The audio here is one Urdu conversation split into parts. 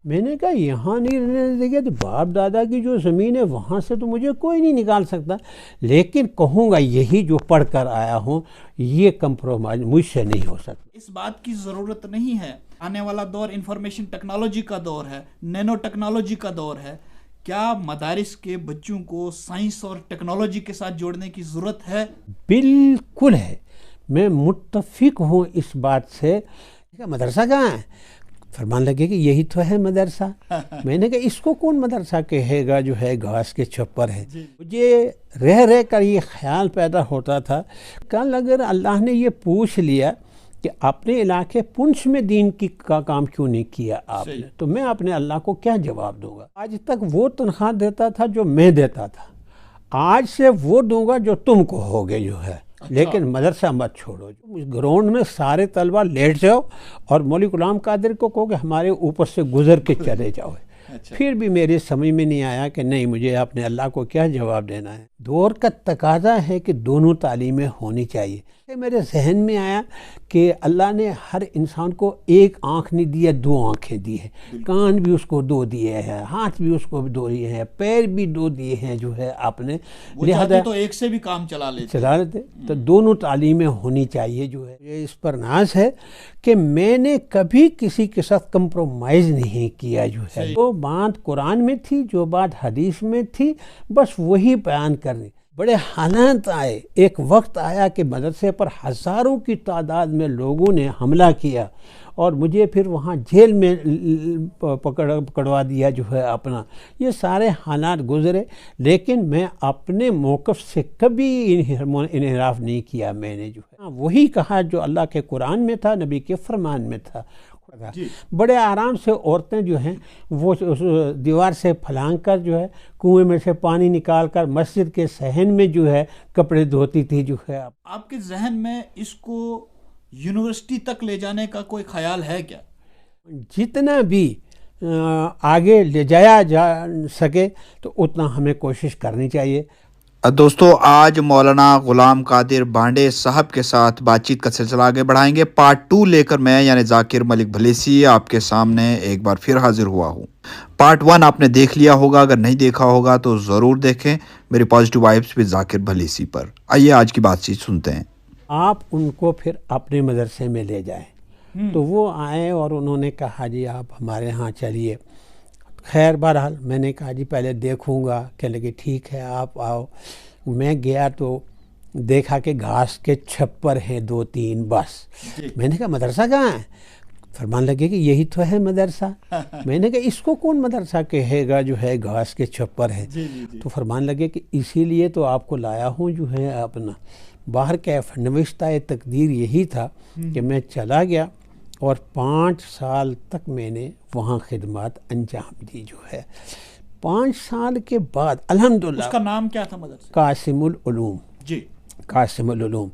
میں نے کہا یہاں نہیں رہنے دے گا تو باپ دادا کی جو زمین ہے وہاں سے تو مجھے کوئی نہیں نکال سکتا، لیکن کہوں گا یہی جو پڑھ کر آیا ہوں، یہ کمپرومائز مجھ سے نہیں ہو سکتا۔ اس بات کی ضرورت نہیں ہے، آنے والا دور انفارمیشن ٹیکنالوجی کا دور ہے، نینو ٹیکنالوجی کا دور ہے، کیا مدارس کے بچوں کو سائنس اور ٹیکنالوجی کے ساتھ جوڑنے کی ضرورت ہے؟ بالکل ہے، میں متفق ہوں اس بات سے۔ مدرسہ کہاں ہے؟ فرمان لگے کہ یہی تو ہے مدرسہ۔ میں نے کہا اس کو کون مدرسہ کہے گا جو ہے گھاس کے چھپر ہے۔ مجھے رہ کر یہ خیال پیدا ہوتا تھا، کل اگر اللہ نے یہ پوچھ لیا کہ اپنے علاقے پنچ میں دین کا کام کیوں نہیں کیا آپ نے، تو میں اپنے اللہ کو کیا جواب دوں گا؟ آج تک وہ تنخواہ دیتا تھا جو میں دیتا تھا، آج سے وہ دوں گا جو تم کو ہوگے جو ہے، لیکن مدرسہ مت چھوڑو۔ گراؤنڈ میں سارے طلبہ لیٹ جاؤ اور مولوی غلام قادر کو کہو کہ ہمارے اوپر سے گزر کے چلے جاؤ۔ پھر بھی میری سمجھ میں نہیں آیا کہ نہیں، مجھے اپنے اللہ کو کیا جواب دینا ہے۔ دور کا تقاضا ہے کہ دونوں تعلیمیں ہونی چاہیے۔ میرے ذہن میں آیا کہ اللہ نے ہر انسان کو ایک آنکھ نہیں دی ہے، دو آنکھیں دی ہیں، کان بھی اس کو دو دیے ہیں، ہاتھ بھی اس کو دو دیے ہیں، پیر بھی دو دیے ہیں جو ہے آپ نے، لہذا تو ایک سے بھی کام چلا لیتے۔ تو دونوں تعلیمیں ہونی چاہیے جو ہے۔ یہ اس پر ناز ہے کہ میں نے کبھی کسی کے ساتھ کمپرومائز نہیں کیا جو ہے۔ جو بات قرآن میں تھی، جو بات حدیث میں تھی، بس وہی بیان کرنی۔ بڑے حالات آئے، ایک وقت آیا کہ مدرسے پر ہزاروں کی تعداد میں لوگوں نے حملہ کیا اور مجھے پھر وہاں جیل میں پکڑوا دیا جو ہے اپنا۔ یہ سارے حالات گزرے، لیکن میں اپنے موقف سے کبھی انحراف نہیں کیا۔ میں نے جو ہے وہی کہا جو اللہ کے قرآن میں تھا، نبی کے فرمان میں تھا۔ بڑے آرام سے عورتیں جو ہیں وہ دیوار سے پھلانگ کر جو ہے کنویں میں سے پانی نکال کر مسجد کے صحن میں جو ہے کپڑے دھوتی تھی جو ہے۔ آپ کے ذہن میں اس کو یونیورسٹی تک لے جانے کا کوئی خیال ہے کیا؟ جتنا بھی آگے لے جایا جا سکے تو اتنا ہمیں کوشش کرنی چاہیے۔ دوستو، آج مولانا غلام قادر بانڈے صاحب کے ساتھ بات چیت کا سلسلہ آگے بڑھائیں گے۔ پارٹ 2 لے کر میں یعنی ذاکر ملک بھلیسی آپ کے سامنے ایک بار پھر حاضر ہوا ہوں۔ پارٹ 1 آپ نے دیکھ لیا ہوگا، اگر نہیں دیکھا ہوگا تو ضرور دیکھیں میری پازیٹیو وائبس بھی ذاکر بھلیسی پر۔ آئیے آج کی بات چیت سنتے ہیں۔ آپ ان کو پھر اپنے مدرسے میں لے جائیں۔ تو وہ آئے اور انہوں نے کہا جی آپ ہمارے ہاں چلیے۔ خیر بہرحال میں نے کہا جی پہلے دیکھوں گا، کہ لگے ٹھیک ہے آپ آؤ۔ میں گیا تو دیکھا کہ گھاس کے چھپر ہیں 2-3 بس۔ میں نے کہا مدرسہ کہاں ہے؟ فرمان لگے کہ یہی تو ہے مدرسہ۔ میں نے کہا اس کو کون مدرسہ کہے گا جو ہے گھاس کے چھپر ہے؟ تو فرمان لگے کہ اسی لیے تو آپ کو لایا ہوں جو ہے اپنا۔ باہر کیف نوشتہ تقدیر یہی تھا کہ میں چلا گیا اور 5 سال تک میں نے وہاں خدمات انجام دی جو ہے۔ 5 سال کے بعد الحمدللہ۔ اس کا نام کیا تھا مدرسہ؟ قاسم العلوم۔ جی، قاسم العلوم۔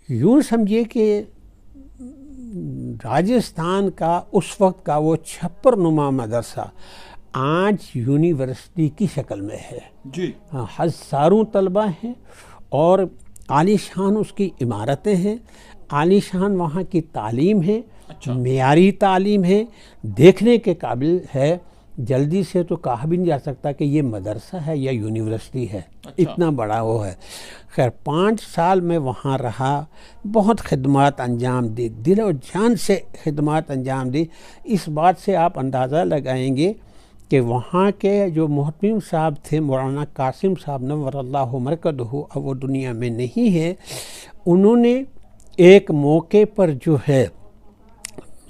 یوں سمجھیے کہ راجستھان کا اس وقت کا وہ چھپر نما مدرسہ آج یونیورسٹی کی شکل میں ہے۔ جی، ہزاروں طلبہ ہیں اور عالی شان اس کی عمارتیں ہیں، عالی شان وہاں کی تعلیم ہے، معیاری تعلیم ہے، دیکھنے کے قابل ہے۔ جلدی سے تو کہا بھی نہیں جا سکتا کہ یہ مدرسہ ہے یا یونیورسٹی ہے، اتنا بڑا وہ ہے۔ خیر 5 سال میں وہاں رہا، بہت خدمات انجام دی، دل و جان سے خدمات انجام دی۔ اس بات سے آپ اندازہ لگائیں گے کہ وہاں کے جو محتمم صاحب تھے مولانا قاسم صاحب نور اللہ مرکزہ، اب وہ دنیا میں نہیں ہے، انہوں نے ایک موقع پر جو ہے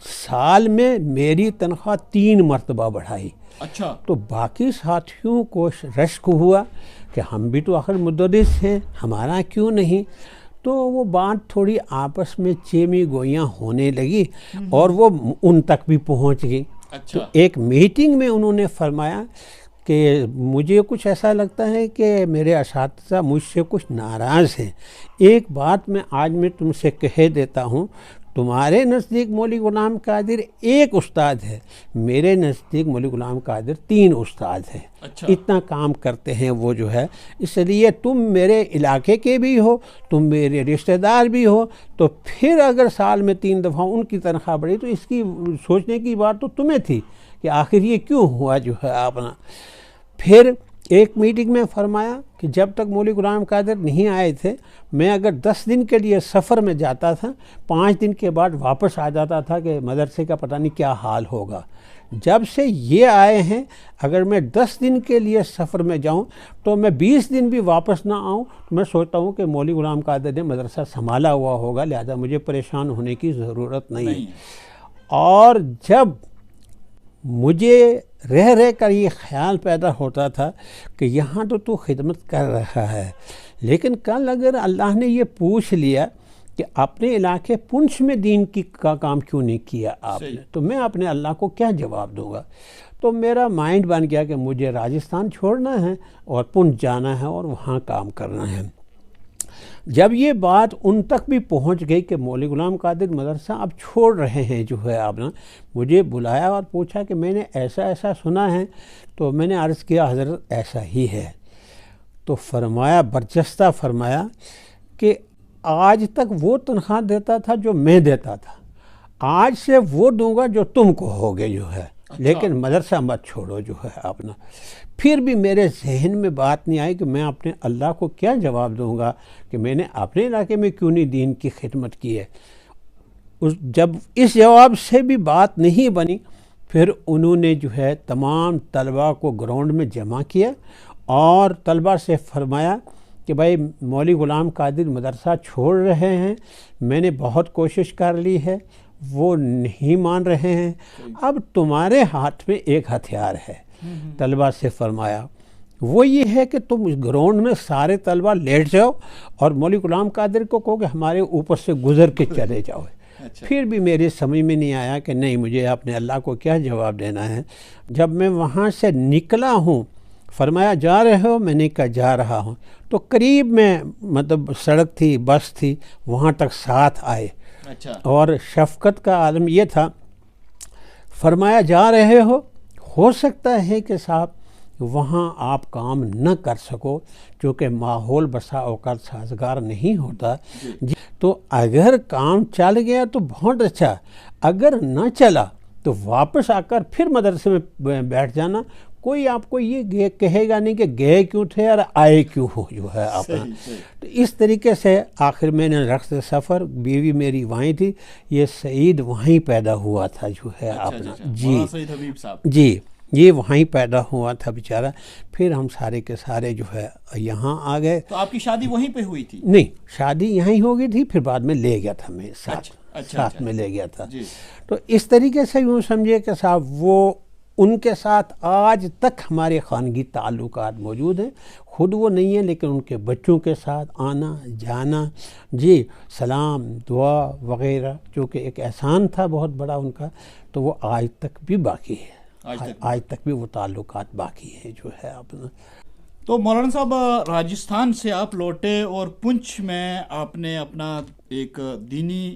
سال میں میری تنخواہ 3 مرتبہ بڑھائی۔ اچھا، تو باقی ساتھیوں کو رشک ہوا کہ ہم بھی تو آخر مدرس ہیں، ہمارا کیوں نہیں؟ تو وہ بات تھوڑی آپس میں چیمی گوئیاں ہونے لگی اور وہ ان تک بھی پہنچ گئی۔ تو ایک میٹنگ میں انہوں نے فرمایا کہ مجھے کچھ ایسا لگتا ہے کہ میرے اساتذہ مجھ سے کچھ ناراض ہیں۔ ایک بات میں آج میں تم سے کہہ دیتا ہوں، تمہارے نزدیک مولوی غلام قادر ایک استاد ہے، میرے نزدیک مولوی غلام قادر 3 استاد ہیں۔ اتنا کام کرتے ہیں وہ جو ہے، اس لیے تم میرے علاقے کے بھی ہو، تم میرے رشتہ دار بھی ہو، تو پھر اگر سال میں 3 دفعہ ان کی تنخواہ بڑھی تو اس کی سوچنے کی بات تو تمہیں تھی کہ کہ آخر یہ کیوں ہوا جو ہے اپنا. پھر ایک میٹنگ میں فرمایا کہ جب تک مولوی غلام قادر نہیں آئے تھے میں اگر 10 دن کے لیے سفر میں جاتا تھا 5 دن کے بعد واپس آ جاتا تھا کہ مدرسے کا پتہ نہیں کیا حال ہوگا. جب سے یہ آئے ہیں اگر میں 10 دن کے لیے سفر میں جاؤں تو میں 20 دن بھی واپس نہ آؤں تو میں سوچتا ہوں کہ مولوی غلام قادر نے مدرسہ سنبھالا ہوا ہوگا، لہذا مجھے پریشان ہونے کی ضرورت نہیں. اور جب مجھے رہ کر یہ خیال پیدا ہوتا تھا کہ یہاں تو خدمت کر رہا ہے، لیکن کل اگر اللہ نے یہ پوچھ لیا کہ اپنے علاقے پنچ میں دین کا کام کیوں نہیں کیا آپ نے، تو میں اپنے اللہ کو کیا جواب دوں گا. تو میرا مائنڈ بن گیا کہ مجھے راجستھان چھوڑنا ہے اور پنچ جانا ہے اور وہاں کام کرنا ہے. جب یہ بات ان تک بھی پہنچ گئی کہ مولوی غلام قادر مدرسہ اب چھوڑ رہے ہیں جو ہے آپ نے، مجھے بلایا اور پوچھا کہ میں نے ایسا سنا ہے. تو میں نے عرض کیا حضرت ایسا ہی ہے. تو فرمایا، برجستہ فرمایا کہ آج تک وہ تنخواہ دیتا تھا جو میں دیتا تھا، آج سے وہ دوں گا جو تم کو ہوگے جو ہے، لیکن مدرسہ مت چھوڑو جو ہے اپنا. پھر بھی میرے ذہن میں بات نہیں آئی کہ میں اپنے اللہ کو کیا جواب دوں گا کہ میں نے اپنے علاقے میں کیوں نہیں دین کی خدمت کی ہے. جب اس جواب سے بھی بات نہیں بنی پھر انہوں نے جو ہے تمام طلباء کو گراؤنڈ میں جمع کیا اور طلباء سے فرمایا کہ بھائی مولوی غلام قادر مدرسہ چھوڑ رہے ہیں، میں نے بہت کوشش کر لی ہے، وہ نہیں مان رہے ہیں، اب تمہارے ہاتھ میں ایک ہتھیار ہے. طلباء سے فرمایا وہ یہ ہے کہ تم اس گراؤنڈ میں سارے طلباء لیٹ جاؤ اور مولوی غلام قادر کو کہو کہ ہمارے اوپر سے گزر کے چلے جاؤ. پھر بھی میرے سمجھ میں نہیں آیا کہ نہیں مجھے اپنے اللہ کو کیا جواب دینا ہے. جب میں وہاں سے نکلا ہوں فرمایا جا رہے ہو؟ میں نے کہا جا رہا ہوں. تو قریب میں مطلب سڑک تھی، بس تھی، وہاں تک ساتھ آئے. اور شفقت کا عالم یہ تھا، فرمایا جا رہے ہو سکتا ہے کہ صاحب وہاں آپ کام نہ کر سکو کیونکہ ماحول بسا اوقات سازگار نہیں ہوتا. تو اگر کام چل گیا تو بہت اچھا، اگر نہ چلا تو واپس آ کر پھر مدرسے میں بیٹھ جانا. کوئی آپ کو یہ کہے گا نہیں کہ گئے کیوں تھے اور آئے کیوں ہو جو ہے آپ. تو اس طریقے سے آخر میں نے رخت سفر، بیوی میری وہیں تھی، یہ سعید وہیں پیدا ہوا تھا جو ہے اپنا. جی یہ وہیں پیدا ہوا تھا بیچارہ. پھر ہم سارے کے سارے جو ہے یہاں آ گئے. تو آپ کی شادی وہیں پہ ہوئی تھی؟ نہیں، شادی یہیں ہو گئی تھی، پھر بعد میں لے گیا تھا میں ساتھ میں لے گیا تھا. تو اس طریقے سے یوں سمجھے کہ صاحب وہ ان کے ساتھ آج تک ہمارے خانگی تعلقات موجود ہیں. خود وہ نہیں ہیں لیکن ان کے بچوں کے ساتھ آنا جانا، جی سلام دعا وغیرہ، چونکہ ایک احسان تھا بہت بڑا ان کا، تو وہ آج تک بھی باقی ہے. آج تک بھی وہ تعلقات باقی ہیں جو ہے اپنا. تو مولانا صاحب راجستھان سے آپ لوٹے اور پنچ میں آپ نے اپنا ایک دینی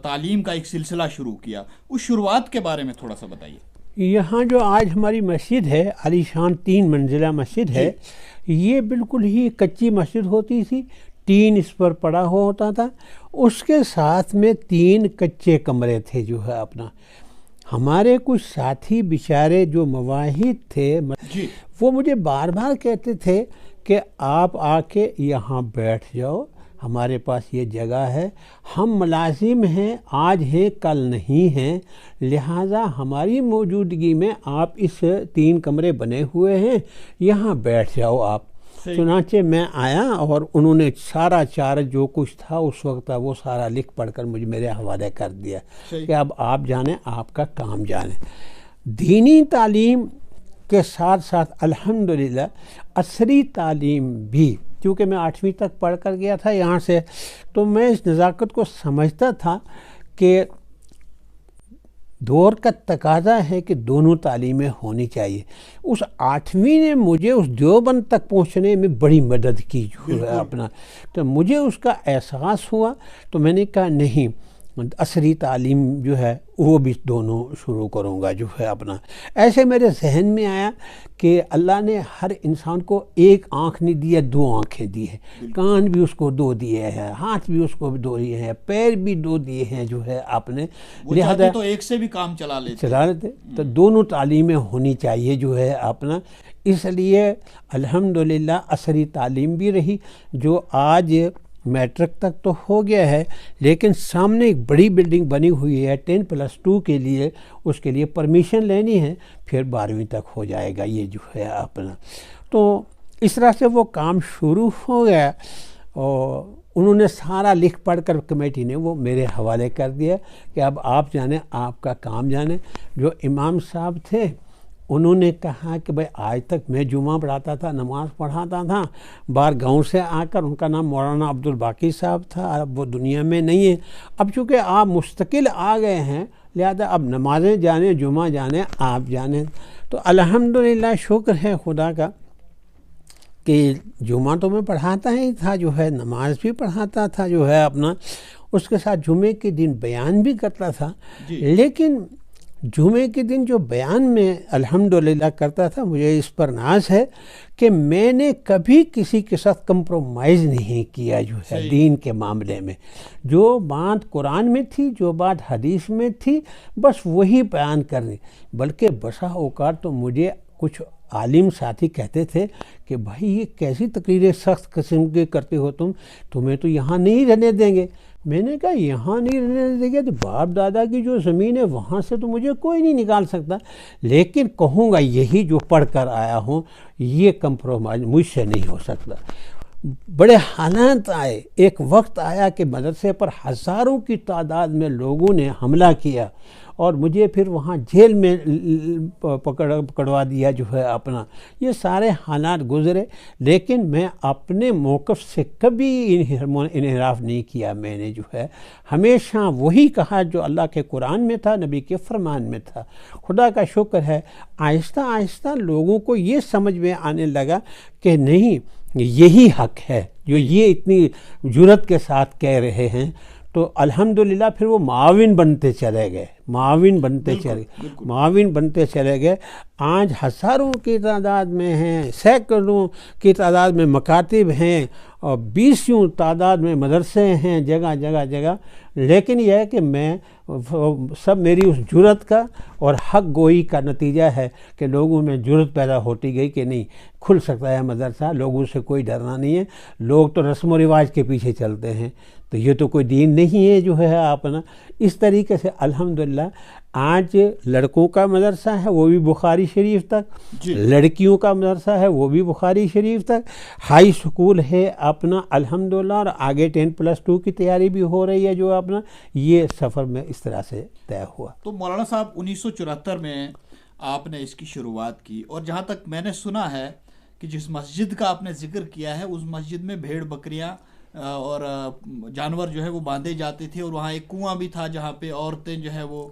تعلیم کا ایک سلسلہ شروع کیا. اس شروعات کے بارے میں تھوڑا سا بتائیے. یہاں جو آج ہماری مسجد ہے علی شان 3 منزلہ مسجد ہے، یہ بالکل ہی کچی مسجد ہوتی تھی، ٹین اس پر پڑا ہوا ہوتا تھا. اس کے ساتھ میں 3 کچے کمرے تھے جو ہے اپنا. ہمارے کچھ ساتھی بیچارے جو مواحد تھے وہ مجھے بار بار کہتے تھے کہ آپ آ کے یہاں بیٹھ جاؤ، ہمارے پاس یہ جگہ ہے، ہم ملازم ہیں، آج ہیں کل نہیں ہیں، لہٰذا ہماری موجودگی میں آپ اس 3 کمرے بنے ہوئے ہیں، یہاں بیٹھ جاؤ آپ. چنانچہ میں آیا اور انہوں نے سارا چارج جو کچھ تھا اس وقت وہ سارا لکھ پڑھ کر مجھے میرے حوالے کر دیا کہ اب آپ جانیں، آپ کا کام جانیں. دینی تعلیم کے ساتھ ساتھ الحمدللہ عصری تعلیم بھی، کیونکہ میں 8ویں تک پڑھ کر گیا تھا یہاں سے، تو میں اس نزاکت کو سمجھتا تھا کہ دور کا تقاضا ہے کہ دونوں تعلیمیں ہونی چاہیے. اس 8ویں نے مجھے اس دیوبند تک پہنچنے میں بڑی مدد کی جو ہے اپنا. تو مجھے اس کا احساس ہوا تو میں نے کہا نہیں، عصری تعلیم جو ہے وہ بھی دونوں شروع کروں گا جو ہے اپنا. ایسے میرے ذہن میں آیا کہ اللہ نے ہر انسان کو ایک آنکھ نہیں دی ہے، 2 آنکھیں دی ہے، کان بھی اس کو 2 دیے ہیں، ہاتھ بھی اس کو 2 دیے ہیں، پیر بھی 2 دیے ہیں جو ہے آپ نے. لہذا تو ایک سے بھی کام چلا لیتے تو دونوں تعلیمیں ہونی چاہیے جو ہے اپنا. اس لیے الحمدللہ عصری تعلیم بھی رہی، جو آج میٹرک تک تو ہو گیا ہے، لیکن سامنے ایک بڑی بلڈنگ بنی ہوئی ہے 10+2 کے لیے، اس کے لیے پرمیشن لینی ہے، پھر 12ویں تک ہو جائے گا یہ جو ہے اپنا. تو اس طرح سے وہ کام شروع ہو گیا، اور انہوں نے سارا لکھ پڑھ کر کمیٹی نے وہ میرے حوالے کر دیا کہ اب آپ جانیں، آپ کا کام جانیں. جو امام صاحب تھے انہوں نے کہا کہ بھائی آج تک میں جمعہ پڑھاتا تھا، نماز پڑھاتا تھا، باہر گاؤں سے آ کر، ان کا نام مولانا عبدالباقی صاحب تھا، اب وہ دنیا میں نہیں ہے. اب چونکہ آپ مستقل آ گئے ہیں، لہذا اب نمازیں جانیں، جمعہ جانیں، آپ جانیں. تو الحمدللہ شکر ہے خدا کا کہ جمعہ تو میں پڑھاتا ہی تھا جو ہے، نماز بھی پڑھاتا تھا جو ہے اپنا، اس کے ساتھ جمعے کے دن بیان بھی کرتا تھا. لیکن جمعے کے دن جو بیان میں الحمدللہ کرتا تھا، مجھے اس پر ناز ہے کہ میں نے کبھی کسی کے ساتھ کمپرومائز نہیں کیا جو ہے دین کے معاملے میں. جو بات قرآن میں تھی، جو بات حدیث میں تھی، بس وہی بیان کرنی. بلکہ بسا اوقات تو مجھے کچھ عالم ساتھی کہتے تھے کہ بھائی یہ کیسی تقریریں سخت قسم کے کرتے ہو تمہیں تو یہاں نہیں رہنے دیں گے. میں نے کہا یہاں نہیں رہنے دیں گے تو باپ دادا کی جو زمین ہے وہاں سے تو مجھے کوئی نہیں نکال سکتا، لیکن کہوں گا یہی جو پڑھ کر آیا ہوں، یہ کمپرومائز مجھ سے نہیں ہو سکتا. بڑے حالات آئے، ایک وقت آیا کہ مدرسے پر ہزاروں کی تعداد میں لوگوں نے حملہ کیا، اور مجھے پھر وہاں جیل میں پکڑوا دیا جو ہے اپنا. یہ سارے حالات گزرے، لیکن میں اپنے موقف سے کبھی انحراف نہیں کیا. میں نے جو ہے ہمیشہ وہی کہا جو اللہ کے قرآن میں تھا، نبی کے فرمان میں تھا. خدا کا شکر ہے آہستہ آہستہ لوگوں کو یہ سمجھ میں آنے لگا کہ نہیں، یہی حق ہے جو یہ اتنی جرأت کے ساتھ کہہ رہے ہیں. تو الحمدللہ پھر وہ معاون بنتے چلے گئے، معاون بنتے چلے گئے. آج ہزاروں کی تعداد میں ہیں، سینکڑوں کی تعداد میں مکاتب ہیں، اور 20 تعداد میں مدرسے ہیں جگہ جگہ. لیکن یہ ہے کہ میں سب میری اس جرأت کا اور حق گوئی کا نتیجہ ہے کہ لوگوں میں جرأت پیدا ہوتی گئی کہ نہیں، کھل سکتا ہے مدرسہ، لوگوں سے کوئی ڈرنا نہیں ہے. لوگ تو رسم و رواج کے پیچھے چلتے ہیں، تو یہ تو کوئی دین نہیں ہے جو ہے اپنا. اس طریقے سے الحمدللہ آج لڑکوں کا مدرسہ ہے وہ بھی بخاری شریف تک، لڑکیوں کا مدرسہ ہے وہ بھی بخاری شریف تک، ہائی سکول ہے اپنا الحمدللہ، اور آگے 10+2 کی تیاری بھی ہو رہی ہے جو اپنا. یہ سفر میں اس طرح سے طے ہوا. تو مولانا صاحب 1974 میں آپ نے اس کی شروعات کی، اور جہاں تک میں نے سنا ہے کہ جس مسجد کا آپ نے ذکر کیا ہے، اس مسجد میں بھیڑ بکریاں اور جانور جو ہے وہ باندھے جاتے تھے، اور وہاں ایک کنواں بھی تھا جہاں پہ عورتیں جو ہے وہ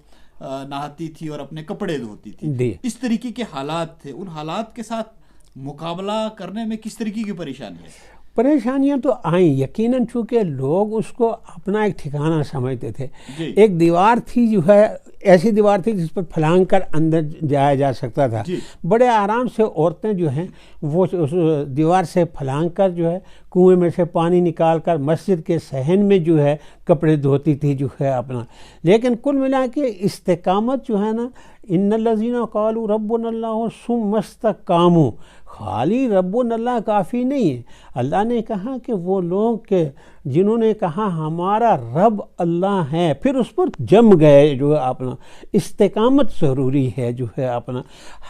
نہاتی تھی اور اپنے کپڑے دھوتی تھی. اس طریقے کے حالات تھے. ان حالات کے ساتھ مقابلہ کرنے میں کس طریقے کی پریشانی ہے؟ پریشانیاں تو آئیں یقیناً، چونکہ لوگ اس کو اپنا ایک ٹھکانہ سمجھتے تھے. ایک دیوار تھی جو ہے، ایسی دیوار تھی جس پر پھلانگ کر اندر جایا جا سکتا تھا. بڑے آرام سے عورتیں جو ہیں وہ اس دیوار سے پھلانگ کر جو ہے کنویں میں سے پانی نکال کر مسجد کے صحن میں جو ہے کپڑے دھوتی تھی جو ہے اپنا. لیکن کل ملا کے استقامت جو ہے نا، ان الذین قالوا ربنا اللہ ثم استقاموا، خالی ربنا اللہ کافی نہیں ہے. اللہ نے کہا کہ وہ لوگ کہ جنہوں نے کہا ہمارا رب اللہ ہے، پھر اس پر جم گئے جو ہے اپنا. استقامت ضروری ہے جو ہے اپنا،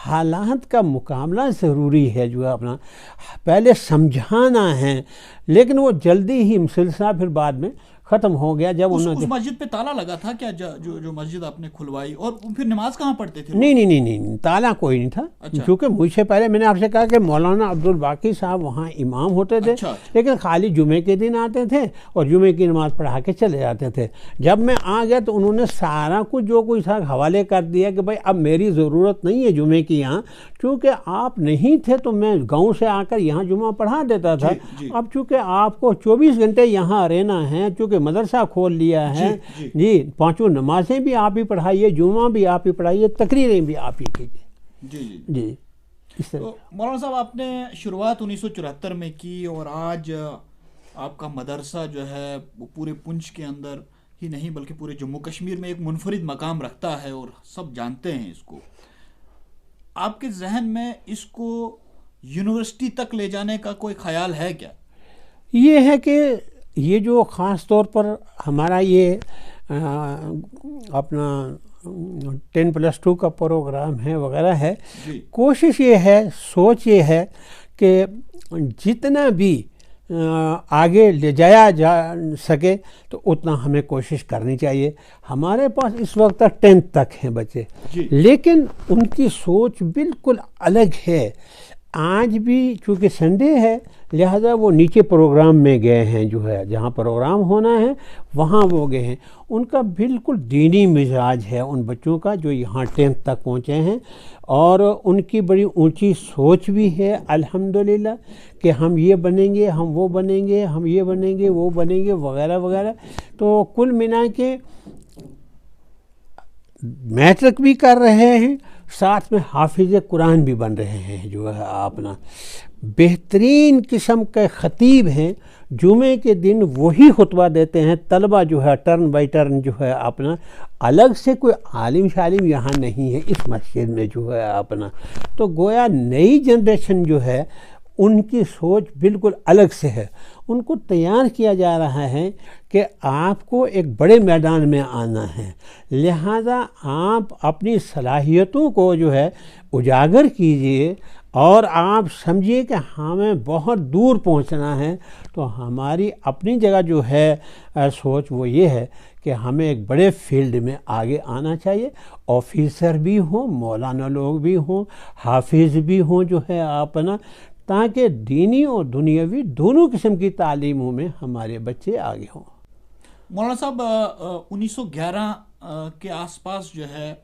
حالات کا مقابلہ ضروری ہے جو ہے اپنا. پہلے سمجھانا ہے، لیکن وہ جلدی ہی سلسلہ پھر بعد میں ختم ہو گیا. جب انہوں نے اس مسجد پہ تالا لگا تھا کیا، جو مسجد آپ نے کھلوائی، اور پھر نماز کہاں پڑھتے تھے؟ نہیں، تالا کوئی نہیں تھا. کیونکہ مجھ سے پہلے میں نے آپ سے کہا کہ مولانا عبدالباقی صاحب وہاں امام ہوتے تھے، لیکن خالی جمعے کے دن آتے تھے اور جمعے کی نماز پڑھا کے چلے جاتے تھے. جب میں آ گیا تو انہوں نے سارا کچھ جو کچھ تھا حوالے کر دیا کہ بھائی اب میری ضرورت نہیں ہے جمعے کی یہاں، چونکہ آپ نہیں تھے تو میں گاؤں سے آ کر یہاں جمعہ پڑھا دیتا تھا. اب چونکہ آپ کو 24 گھنٹے یہاں رہنا ہے، چونکہ چونکہ مدرسہ کھول لیا ہے جی جی 5 نمازیں بھی آپ ہی پڑھائیے، جمعہ بھی آپ ہی پڑھائیے، تقریریں بھی آپ ہی کیجیے جی جی جی اس طرح۔ تو مولانا صاحب آپ نے شروعات 1974 میں کی اور آج آپ کا مدرسہ جو ہے وہ پورے پنچ کے اندر ہی نہیں بلکہ پورے جموں کشمیر میں ایک منفرد مقام رکھتا ہے اور سب جانتے ہیں اس کو۔ آپ کے ذہن میں اس کو یونیورسٹی تک لے جانے کا کوئی خیال ہے کیا؟ یہ ہے کہ یہ جو خاص طور پر ہمارا یہ اپنا 10+2 کا پروگرام ہے وغیرہ ہے، کوشش یہ ہے، سوچ یہ ہے کہ جتنا بھی آگے لے جایا جا سکے تو اتنا ہمیں کوشش کرنی چاہیے۔ ہمارے پاس اس وقت 10th تک ہیں بچے، لیکن ان کی سوچ بالکل الگ ہے۔ آج بھی چونکہ سنڈے ہے لہذا وہ نیچے پروگرام میں گئے ہیں، جو ہے جہاں پروگرام ہونا ہے وہاں وہ گئے ہیں۔ ان کا بالکل دینی مزاج ہے ان بچوں کا جو یہاں 10th تک پہنچے ہیں، اور ان کی بڑی اونچی سوچ بھی ہے الحمدللہ کہ ہم یہ بنیں گے، ہم وہ بنیں گے، ہم یہ بنیں گے، وہ بنیں گے وغیرہ وغیرہ۔ تو کل ملا کے میٹرک بھی کر رہے ہیں، ساتھ میں حافظ قرآن بھی بن رہے ہیں، جو ہے اپنا بہترین قسم کے خطیب ہیں۔ جمعے کے دن وہی خطبہ دیتے ہیں، طلبہ جو ہے ٹرن بائی ٹرن جو ہے اپنا، الگ سے کوئی عالم شالم یہاں نہیں ہے اس مسجد میں جو ہے اپنا۔ تو گویا نئی جنریشن جو ہے ان کی سوچ بالکل الگ سے ہے، ان کو تیار کیا جا رہا ہے کہ آپ کو ایک بڑے میدان میں آنا ہے، لہذا آپ اپنی صلاحیتوں کو جو ہے اجاگر کیجئے اور آپ سمجھیے کہ ہمیں بہت دور پہنچنا ہے۔ تو ہماری اپنی جگہ جو ہے سوچ وہ یہ ہے کہ ہمیں ایک بڑے فیلڈ میں آگے آنا چاہیے، آفیسر بھی ہوں، مولانا لوگ بھی ہوں، حافظ بھی ہوں جو ہے اپنا، تاکہ دینی اور دنیاوی دونوں قسم کی تعلیموں میں ہمارے بچے آگے ہوں۔ مولانا صاحب 1911 کے آس پاس جو ہے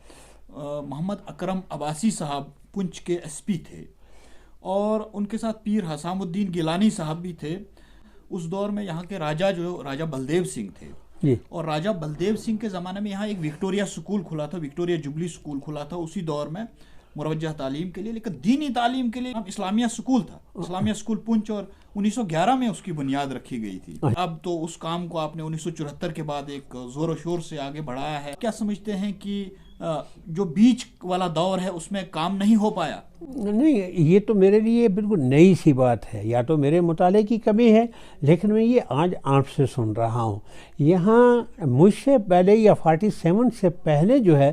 محمد اکرم عباسی صاحب پنچ کے ایس پی تھے، اور ان کے ساتھ پیر حسام الدین گیلانی صاحب بھی تھے۔ اس دور میں یہاں کے راجہ بلدیو سنگھ تھے، اور راجہ بلدیو سنگھ کے زمانے میں یہاں ایک وکٹوریہ سکول کھلا تھا، وکٹوریہ جبلی سکول کھلا تھا اسی دور میں مروجہ تعلیم کے لیے، لیکن دینی تعلیم کے لیے اسلامیہ سکول تھا، اسلامیہ سکول پنچ، اور 1911 میں اس کی بنیاد رکھی گئی تھی۔ اب تو اس کام کو آپ نے 1974 کے بعد ایک زور و شور سے آگے بڑھایا ہے۔ کیا سمجھتے ہیں کہ جو بیچ والا دور ہے اس میں کام نہیں ہو پایا؟ نہیں، یہ تو میرے لیے بالکل نئی سی بات ہے، یا تو میرے مطالعے کی کمی ہے، لیکن میں یہ آج آپ سے سن رہا ہوں۔ یہاں مجھ سے پہلے یا 47 سے پہلے جو ہے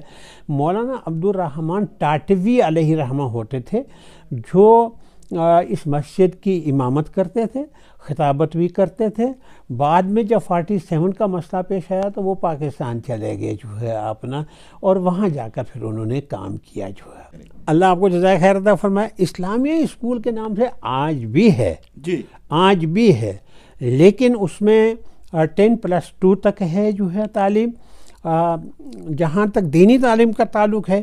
مولانا عبدالرحمن ٹاٹوی علیہ رحمہ ہوتے تھے، جو اس مسجد کی امامت کرتے تھے، خطابت بھی کرتے تھے۔ بعد میں جب 47 کا مسئلہ پیش آیا تو وہ پاکستان چلے گئے جو ہے اپنا، اور وہاں جا کر پھر انہوں نے کام کیا جو ہے۔ اللہ آپ کو جزائے خیر عطا فرمائے۔ اسلامیہ اسکول کے نام سے آج بھی ہے، آج بھی ہے، لیکن اس میں 10+2 تک ہے جو ہے تعلیم۔ جہاں تک دینی تعلیم کا تعلق ہے،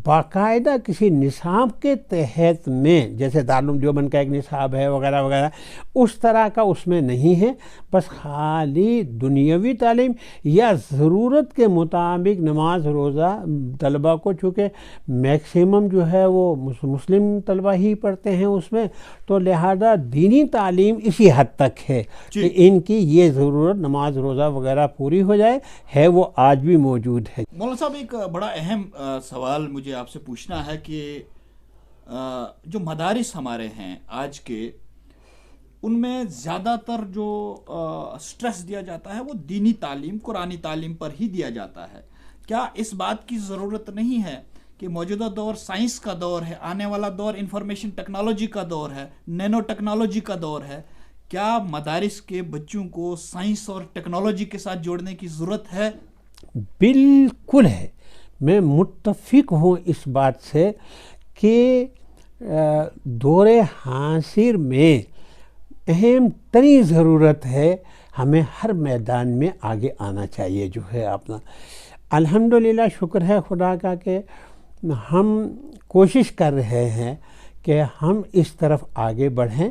باقاعدہ کسی نصاب کے تحت میں، جیسے دارالعلوم دیوبند کا ایک نصاب ہے وغیرہ وغیرہ، اس طرح کا اس میں نہیں ہے۔ بس خالی دنیاوی تعلیم یا ضرورت کے مطابق نماز روزہ طلبہ کو، چونکہ میکسیمم جو ہے وہ مسلم طلبہ ہی پڑھتے ہیں اس میں، تو لہذا دینی تعلیم اسی حد تک ہے کہ ان کی یہ ضرورت نماز روزہ وغیرہ پوری ہو جائے، ہے وہ آج بھی موجود ہے۔ مولانا صاحب ایک بڑا اہم سوال مجھے آپ سے پوچھنا ہے کہ جو مدارس ہمارے ہیں آج کے، ان میں زیادہ تر جو سٹریس دیا جاتا ہے وہ دینی تعلیم، قرآنی تعلیم پر ہی دیا جاتا ہے۔ کیا اس بات کی ضرورت نہیں ہے کہ موجودہ دور سائنس کا دور ہے، آنے والا دور انفارمیشن ٹیکنالوجی کا دور ہے، نینو ٹیکنالوجی کا دور ہے، کیا مدارس کے بچوں کو سائنس اور ٹیکنالوجی کے ساتھ جوڑنے کی ضرورت ہے؟ بالکل ہے، میں متفق ہوں اس بات سے کہ دور حاضر میں اہم ترین ضرورت ہے، ہمیں ہر میدان میں آگے آنا چاہیے جو ہے اپنا۔ الحمدللہ شکر ہے خدا کا کہ ہم کوشش کر رہے ہیں کہ ہم اس طرف آگے بڑھیں،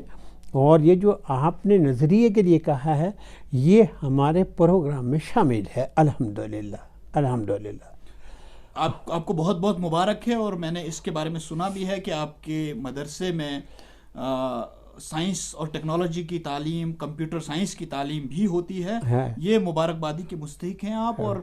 اور یہ جو آپ نے نظریے کے لیے کہا ہے یہ ہمارے پروگرام میں شامل ہے، الحمدللہ الحمدللہ۔ آپ کو بہت بہت مبارک ہے، اور میں نے اس کے بارے میں سنا بھی ہے کہ آپ کے مدرسے میں سائنس اور ٹیکنالوجی کی تعلیم، کمپیوٹر سائنس کی تعلیم بھی ہوتی ہے۔ یہ مبارکبادی کے مستحق ہیں آپ، اور